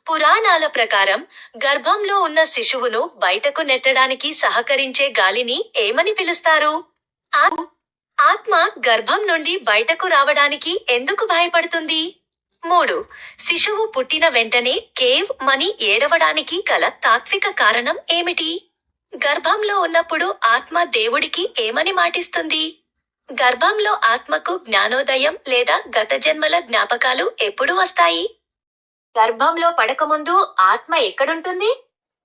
పురాణాల ప్రకారం గర్భంలో ఉన్న శిశువును బయటకు నెట్టడానికి సహకరించే గాలిని ఏమని పిలుస్తారు? ఆత్మ గర్భం నుండి బయటకు రావడానికి ఎందుకు భయపడుతుంది? 3. శిశువు పుట్టిన వెంటనే కేవ్ మని ఏడవడానికి గల తాత్విక కారణం ఏమిటి? గర్భంలో ఉన్నప్పుడు ఆత్మ దేవుడికి ఏమని మాటిస్తుంది? గర్భంలో ఆత్మకు జ్ఞానోదయం లేదా గత జన్మల జ్ఞాపకాలు ఎప్పుడు వస్తాయి? గర్భంలో పడకముందు ఆత్మ ఎక్కడుంటుంది?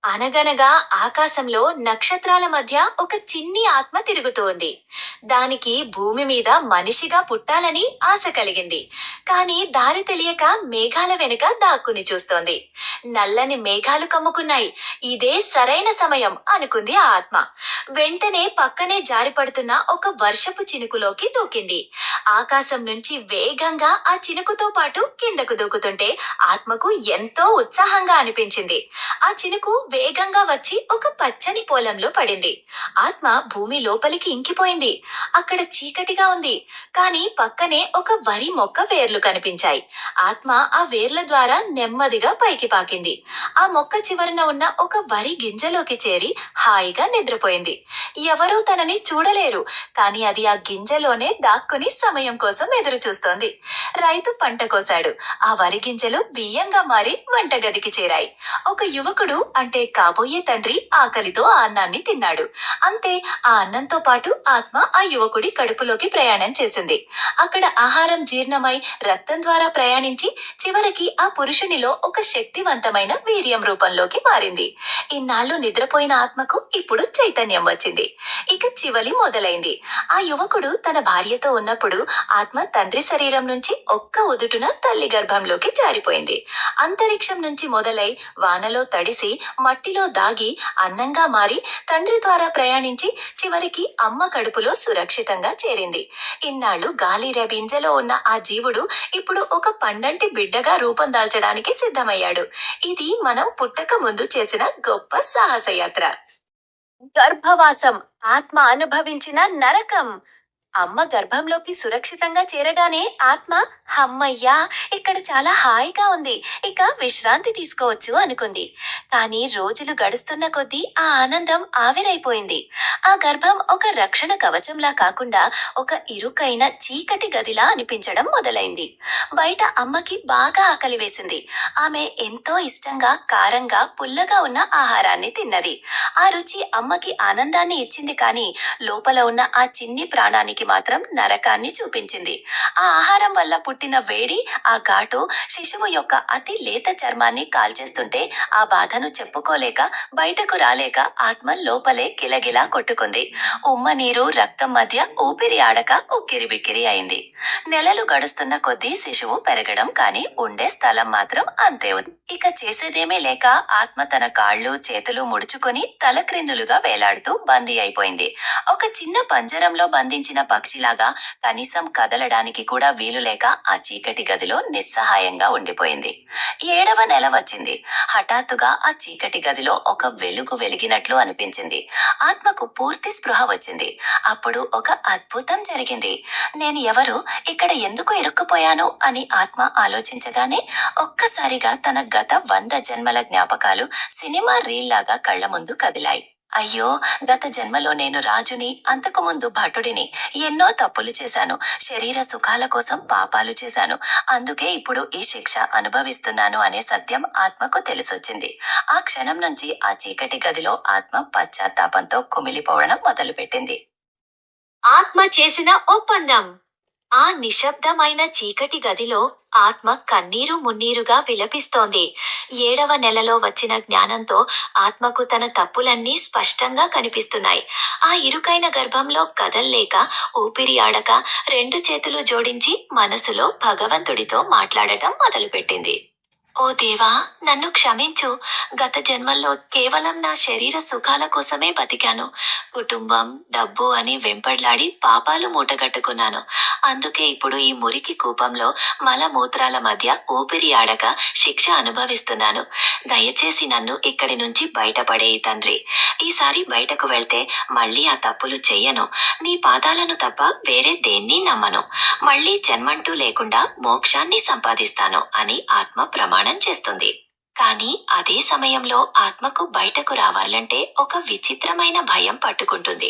అనగనగా ఆకాశంలో నక్షత్రాల మధ్య ఒక చిన్ని ఆత్మ తిరుగుతోంది. దానికి భూమి మీద మనిషిగా పుట్టాలని ఆశ కలిగింది. కాని దారి తెలియక మేఘాల వెనుక దాక్కుని చూస్తోంది. నల్లని మేఘాలు కమ్ముకున్నాయి. ఇదే సరైన సమయం అనుకుంది ఆ ఆత్మ. వెంటనే పక్కనే జారిపడుతున్న ఒక వర్షపు చినుకులోకి దూకింది. ఆకాశం నుంచి వేగంగా ఆ చినుకుతో పాటు కిందకు దూకుతుంటే ఆత్మకు ఎంతో ఉత్సాహంగా అనిపించింది. ఆ చినుకు వేగంగా వచ్చి ఒక పచ్చని పొలంలో పడింది. ఆత్మ భూమి లోపలికి ఇంకిపోయింది. అక్కడ చీకటిగా ఉంది. కాని పక్కనే ఒక వరి మొక్క వేర్లు కనిపించాయి. ఆత్మ ఆ వేర్ల ద్వారా నెమ్మదిగా పైకి పాకింది. ఆ మొక్క చివరన ఉన్న ఒక వరి గింజలోకి చేరి హాయిగా నిద్రపోయింది. ఎవరూ తనని చూడలేరు. కాని అది ఆ గింజలోనే దాక్కుని సమయం కోసం ఎదురు చూస్తోంది. రైతు పంట కోశాడు. ఆ వరి గింజలు బియ్యంగా మారి వంటగదికి చేరాయి. ఒక యువకుడు అంటే కాబోయే తండ్రి ఆకలితో ఆ అన్నాన్ని తిన్నాడు. అంతే, ఆ అన్నంతో పాటు ఆత్మ ఆ యువకుడి కడుపులోకి ప్రయాణం చేసింది. అక్కడ ఆహారం జీర్ణమై రక్తం ద్వారా ప్రయాణించి చివరికి ఆ పురుషునిలో ఒక శక్తివంతమైన వీర్యం రూపంలోకి మారింది. ఇన్నాళ్లు నిద్రపోయిన ఆత్మకు ఇప్పుడు చైతన్యం వచ్చింది. ఇక చివలి మొదలైంది. ఆ యువకుడు తన భార్యతో ఉన్నప్పుడు ఆత్మ తండ్రి శరీరం నుంచి ఒక్క ఉదుటున తల్లి గర్భంలోకి జారిపోయింది. అంతరిక్షం నుంచి మొదలై వానలో తడిసి మట్టిలో దాగి అన్నంగా మారి తండ్రి ద్వారా ప్రయాణించి చివరికి అమ్మ కడుపులో సురక్షితంగా చేరింది. ఇన్నాళ్లు గాలి రెబింజలో ఉన్న ఆ జీవుడు ఇప్పుడు ఒక పండంటి బిడ్డగా రూపం దాల్చడానికి సిద్ధమయ్యాడు. ఇది మనం పుట్టక ముందు చేసిన గొప్ప సాహసయాత్ర. గర్భవాసం ఆత్మ అనుభవించిన నరకం. అమ్మ గర్భంలోకి సురక్షితంగా చేరగానే ఆత్మ హమ్మయ్యా, ఇక్కడ చాలా హాయిగా ఉంది, ఇక విశ్రాంతి తీసుకోవచ్చు అనుకుంది. కాని రోజులు గడుస్తున్న కొద్దీ ఆ ఆనందం ఆవిరైపోయింది. ఆ గర్భం ఒక రక్షణ కవచంలా కాకుండా ఒక ఇరుకైన చీకటి గదిలా అనిపించడం మొదలైంది. బయట అమ్మకి బాగా ఆకలి వేసింది. ఆమె ఎంతో ఇష్టంగా కారంగా పుల్లగా ఉన్న ఆహారాన్ని తిన్నది. ఆ రుచి అమ్మకి ఆనందాన్ని ఇచ్చింది. కాని లోపల ఉన్న ఆ చిన్ని ప్రాణానికి మాత్రం నరకాన్ని చూపించింది. ఆ ఆహారం వల్ల పుట్టిన వేడి, ఆ ఘాటు శిశువు యొక్క అతి లేత చర్మాన్ని కాల్చేస్తుంటే ఆ బాధను చెప్పుకోలేక బయటకు రాలేక ఆత్మ లోపలే కిలగిలా కొట్టుకుంది. ఉమ్మ నీరు రక్తం మధ్య ఊపిరి ఆడక ఉక్కిరిబిక్కిరి అయింది. నెలలు గడుస్తున్న కొద్దీ శిశువు పెరగడం, కాని ఉండే స్థలం మాత్రం అంతే ఉంది. ఇక చేసేదేమీ లేక ఆత్మ తన కాళ్ళు చేతులు ముడుచుకొని తలక్రిందులుగా వేలాడుతూ బందీ అయిపోయింది. ఒక చిన్న పంజరంలో బంధించిన పక్షిలాగా కనీసం కదలడానికి కూడా వీలులేక ఆ చీకటి గదిలో నిస్సహాయంగా ఉండిపోయింది. 7వ నెల వచ్చింది. హఠాత్తుగా ఆ చీకటి గదిలో ఒక వెలుగు వెలిగినట్లు అనిపించింది. ఆత్మకు పూర్తి స్పృహ వచ్చింది. అప్పుడు ఒక అద్భుతం జరిగింది. నేను ఎవరు, ఇక్కడ ఎందుకు ఇరుక్కుపోయాను అని ఆత్మ ఆలోచించగానే ఒక్కసారిగా తన గత 100 జన్మల జ్ఞాపకాలు సినిమా రీల్లాగా కళ్ల ముందు కదిలాయి. అయ్యో, గత జన్మలో నేను రాజుని, అంతకుముందు భటుడిని, ఎన్నో తప్పులు చేశాను, శరీర సుఖాల కోసం పాపాలు చేశాను, అందుకే ఇప్పుడు ఈ శిక్ష అనుభవిస్తున్నాను అనే సత్యం ఆత్మకు తెలిసొచ్చింది. ఆ క్షణం నుంచి ఆ చీకటి గదిలో ఆత్మ పశ్చాత్తాపంతో కుమిలిపోవడం మొదలుపెట్టింది. ఆత్మ చేసిన ఒప్పందం. ఆ నిశ్శబ్దమైన చీకటి గదిలో ఆత్మ కన్నీరు మున్నీరుగా విలపిస్తోంది. 7వ నెలలో వచ్చిన జ్ఞానంతో ఆత్మకు తన తప్పులన్నీ స్పష్టంగా కనిపిస్తున్నాయి. ఆ ఇరుకైన గర్భంలో కదల్లేక ఊపిరి ఆడక 2 చేతులు జోడించి మనసులో భగవంతుడితో మాట్లాడటం మొదలుపెట్టింది. ఓ దేవా, నన్ను క్షమించు. గత జన్మల్లో కేవలం నా శరీర సుఖాల కోసమే బతికాను. కుటుంబం, డబ్బు అని వెంపడ్లాడి పాపాలు మూటగట్టుకున్నాను. అందుకే ఇప్పుడు ఈ మురికి కూపంలో మలమూత్రాల మధ్య ఊపిరి ఆడక శిక్ష అనుభవిస్తున్నాను. దయచేసి నన్ను ఇక్కడి నుంచి బయటపడేయి తండ్రి. ఈసారి బయటకు వెళ్తే మళ్ళీ ఆ తప్పులు చెయ్యను. నీ పాదాలను తప్ప వేరే దేన్నీ నమ్మను. మళ్ళీ జన్మంటూ లేకుండా మోక్షాన్ని సంపాదిస్తాను అని ఆత్మ ప్రమాణం చేస్తుంది. కాని కానీ అదే సమయంలో ఆత్మకు బయటకు రావాలంటే ఒక విచిత్రమైన భయం పట్టుకుంటుంది.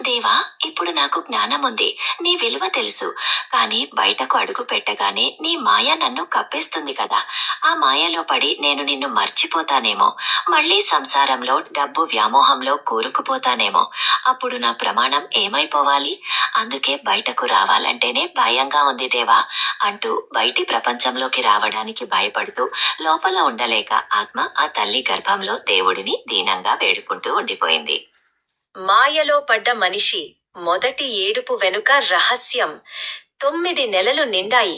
దేవా, ఇప్పుడు నాకు జ్ఞానముంది, నీ విలువ తెలుసు. కానీ బయటకు అడుగు పెట్టగానే నీ మాయ నన్ను కప్పేస్తుంది కదా. ఆ మాయలో పడి నేను నిన్ను మర్చిపోతానేమో. మళ్ళీ సంసారంలో డబ్బు వ్యామోహంలో కూరుకుపోతానేమో. అప్పుడు నా ప్రమాణం ఏమైపోవాలి? అందుకే బయటకు రావాలంటేనే భయంగా ఉంది దేవా అంటూ బయటి ప్రపంచంలోకి రావడానికి భయపడుతూ లోపల ఉండలేక ఆత్మ ఆ తల్లి గర్భంలో దేవుడిని దీనంగా వేడుకుంటూ ఉండిపోయింది. మాయలో పడ్డ మనిషి మొదటి ఏడుపు వెనుక రహస్యం. 9 నెలలు నిండాయి.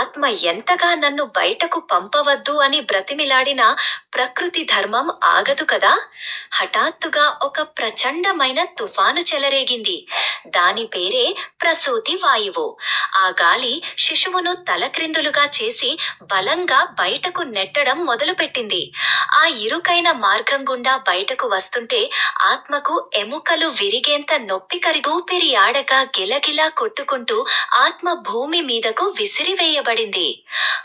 ఆత్మ ఎంతగా నన్ను బయటకు పంపవద్దు అని బ్రతిమిలాడినా ప్రకృతి ధర్మం ఆగదు కదా. హఠాత్తుగా ఒక ప్రచండమైన తుఫాను చెలరేగింది. దాని పేరే ప్రసూతి వాయువు. ఆ గాలి శిశువును తలక్రిందులుగా చేసి బలంగా బయటకు నెట్టడం మొదలుపెట్టింది. ఆ ఇరుకైన మార్గం గుండా బయటకు వస్తుంటే ఆత్మకు ఎముకలు విరిగేంత నొప్పి కరిగి ఊపిరి ఆడక గిలగిలా కొట్టుకుంటూ ఆత్మ భూమి మీదకు విసిరివేయబడింది.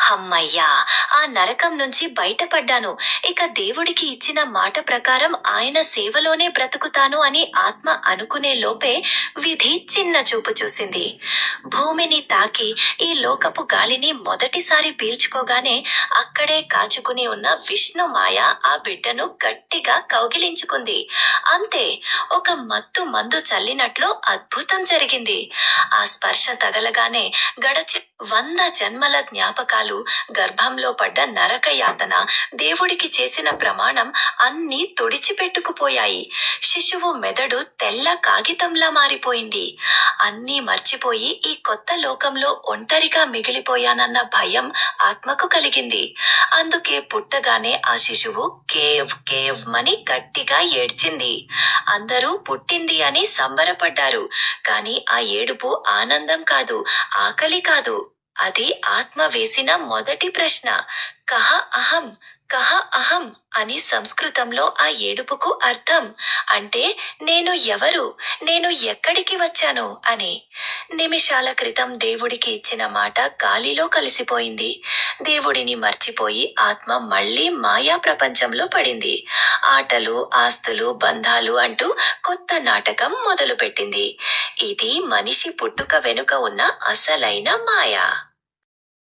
హమ్మయ్యా, ఆ నరకం నుంచి బయటపడ్డాను. ఇక దేవుడికి ఇచ్చిన మాట ప్రకారం ఆయన సేవలోనే బ్రతుకుతాను అని ఆత్మ అనుకునే లోపే విధి చిన్న చూపు చూసింది. భూమిని తాకి ఈ లోకపు గాలిని మొదటిసారి పీల్చుకోగానే అక్కడే కాచుకుని ఉన్న విష్ణు మాయ ఆ బిడ్డను గట్టిగా కౌగిలించుకుంది. అంతే, ఒక మత్తు మందు చల్లినట్లు అద్భుతం జరిగింది. ఆ స్పర్శ తగలగానే గడచి 100 జన్మల జ్ఞాపకాలు, గర్భంలో పడ్డ నరక యాతన, దేవుడికి చేసిన ప్రమాణం అన్నీ తుడిచిపెట్టుకుపోయాయి. శిశువు మెదడు తెల్ల కాగితంలా మారిపోయింది. అన్నీ మర్చిపోయి ఈ కొత్త లోకంలో ఒంటరిగా మిగిలిపోయానన్న భయం ఆత్మకు కలిగింది. అందుకే పుట్టగానే ఆ శిశువు కేవ్ కేవ్ మని గట్టిగా ఏడ్చింది. అందరూ పుట్టింది అని సంబరపడ్డారు. కానీ ఆ ఏడుపు ఆనందం కాదు, ఆకలి కాదు. అది ఆత్మ వేసిన మొదటి ప్రశ్న. కహ అహం, కహ అహం అని సంస్కృతంలో ఆ ఏడుపుకు అర్థం. అంటే నేను ఎవరు, నేను ఎక్కడికి వచ్చాను అని. నిమిషాల క్రితం దేవుడికి ఇచ్చిన మాట గాలిలో కలిసిపోయింది. దేవుడిని మర్చిపోయి ఆత్మ మళ్ళీ మాయా ప్రపంచంలో పడింది. ఆటలు, ఆస్తులు, బంధాలు అంటూ కొత్త నాటకం మొదలుపెట్టింది. ఇది మనిషి పుట్టుక వెనుక ఉన్న అసలైన మాయ.